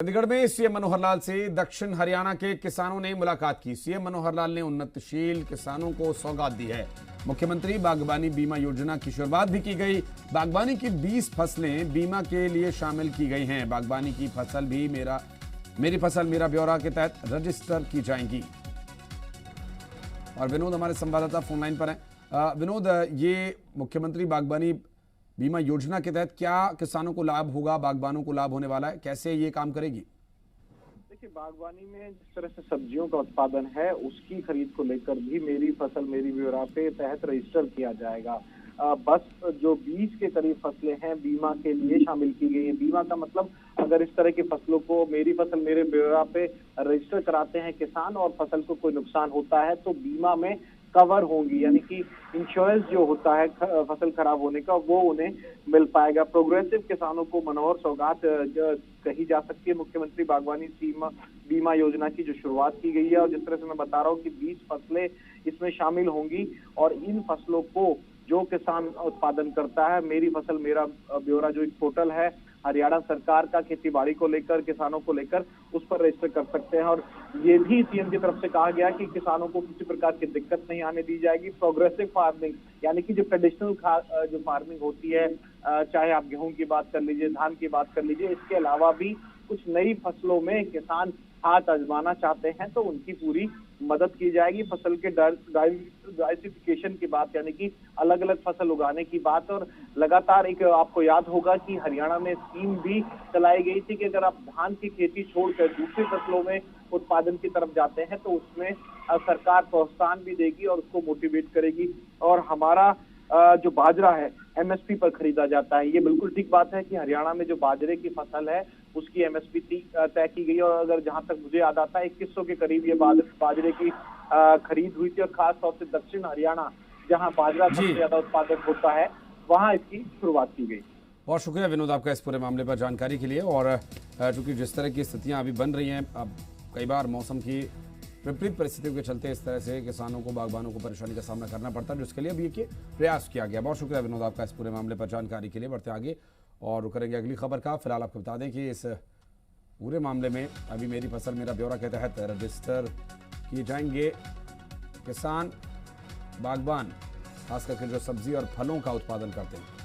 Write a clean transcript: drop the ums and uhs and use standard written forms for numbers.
चंडीगढ़ में सीएम मनोहर लाल से दक्षिण हरियाणा के किसानों ने मुलाकात की। सीएम मनोहर लाल ने उन्नतशील किसानों को सौगात दी है। मुख्यमंत्री बागबानी बीमा योजना की शुरुआत भी की गई। बागबानी की 20 फसलें बीमा के लिए शामिल की गई हैं। बागबानी की फसल भी मेरी फसल मेरा ब्यौरा के तहत रजिस्टर की जाएंगी। और विनोद हमारे संवाददाता फोन लाइन पर हैं। विनोद, ये मुख्यमंत्री बागबानी बीमा योजना के तहत क्या किसानों को लाभ होगा, बागबानों को लाभ होने वाला है, कैसे ये काम करेगी? देखिए, बागवानी में जिस तरह से सब्जियों का उत्पादन है उसकी खरीद को लेकर भी मेरी फसल मेरी ब्यौरा के तहत रजिस्टर किया जाएगा। बस जो 20 के करीब फसलें हैं बीमा के लिए शामिल की गई हैं। बीमा का मतलब अगर इस तरह की फसलों को मेरी फसल मेरे ब्यौरा पे रजिस्टर कराते हैं किसान और फसल को कोई नुकसान होता है तो बीमा में कवर होंगी, यानी कि इंश्योरेंस जो होता है फसल खराब होने का वो उन्हें मिल पाएगा। प्रोग्रेसिव किसानों को मनोहर सौगात कही जा सकती है मुख्यमंत्री बागवानी बीमा योजना की जो शुरुआत की गई है। और जिस तरह से मैं बता रहा हूँ कि 20 फसलें इसमें शामिल होंगी और इन फसलों को जो किसान उत्पादन करता है, मेरी फसल मेरा ब्यौरा जो एक पोर्टल है हरियाणा सरकार का खेती को लेकर किसानों को लेकर, उस पर रजिस्टर कर सकते हैं। और ये भी सीएम की तरफ से कहा गया कि किसानों को किसी प्रकार की दिक्कत नहीं आने दी जाएगी। प्रोग्रेसिव फार्मिंग यानी कि जो ट्रेडिशनल जो फार्मिंग होती है, चाहे आप गेहूं की बात कर लीजिए, धान की बात कर लीजिए, इसके अलावा भी कुछ नई फसलों में किसान हाथ आजमाना चाहते हैं तो उनकी पूरी मदद की जाएगी। फसल के डाइवर्सिफिकेशन की बात, यानी कि अलग अलग फसल उगाने की बात। और लगातार एक आपको याद होगा कि हरियाणा में स्कीम भी चलाई गई थी कि अगर आप धान की खेती छोड़कर दूसरी फसलों में उत्पादन की तरफ जाते हैं तो उसमें सरकार प्रोत्साहन भी देगी और उसको मोटिवेट करेगी। और हमारा जो बाजरा है एमएसपी पर खरीदा जाता है। ये बिल्कुल ठीक बात है कि हरियाणा में जो बाजरे की फसल है उसकी एमएसपी तय की गई। और अगर जहां तक मुझे याद आता है 2100 के करीब ये बाजरे की खरीद हुई थी। और खास तौर से दक्षिण हरियाणा जहां बाजरा सबसे ज्यादा उत्पादन होता है वहां इसकी शुरुआत की गई। बहुत शुक्रिया विनोद आपका इस पूरे मामले पर जानकारी के लिए। और चूंकि जिस तरह की स्थितियां अभी बन रही हैं, अब कई बार मौसम की विपरीत परिस्थितियों के चलते इस तरह से किसानों को, बागबानों को परेशानी का सामना करना पड़ता है, जिसके लिए अभी ये प्रयास किया गया। बहुत शुक्रिया विनोद आपका इस पूरे मामले पर जानकारी के लिए। बढ़ते आगे और करेंगे अगली खबर का। फिलहाल आपको बता दें कि इस पूरे मामले में अभी मेरी फसल मेरा ब्यौरा के तहत रजिस्टर किए जाएंगे किसान, बागबान, खास करके जो सब्जी और फलों का उत्पादन करते हैं।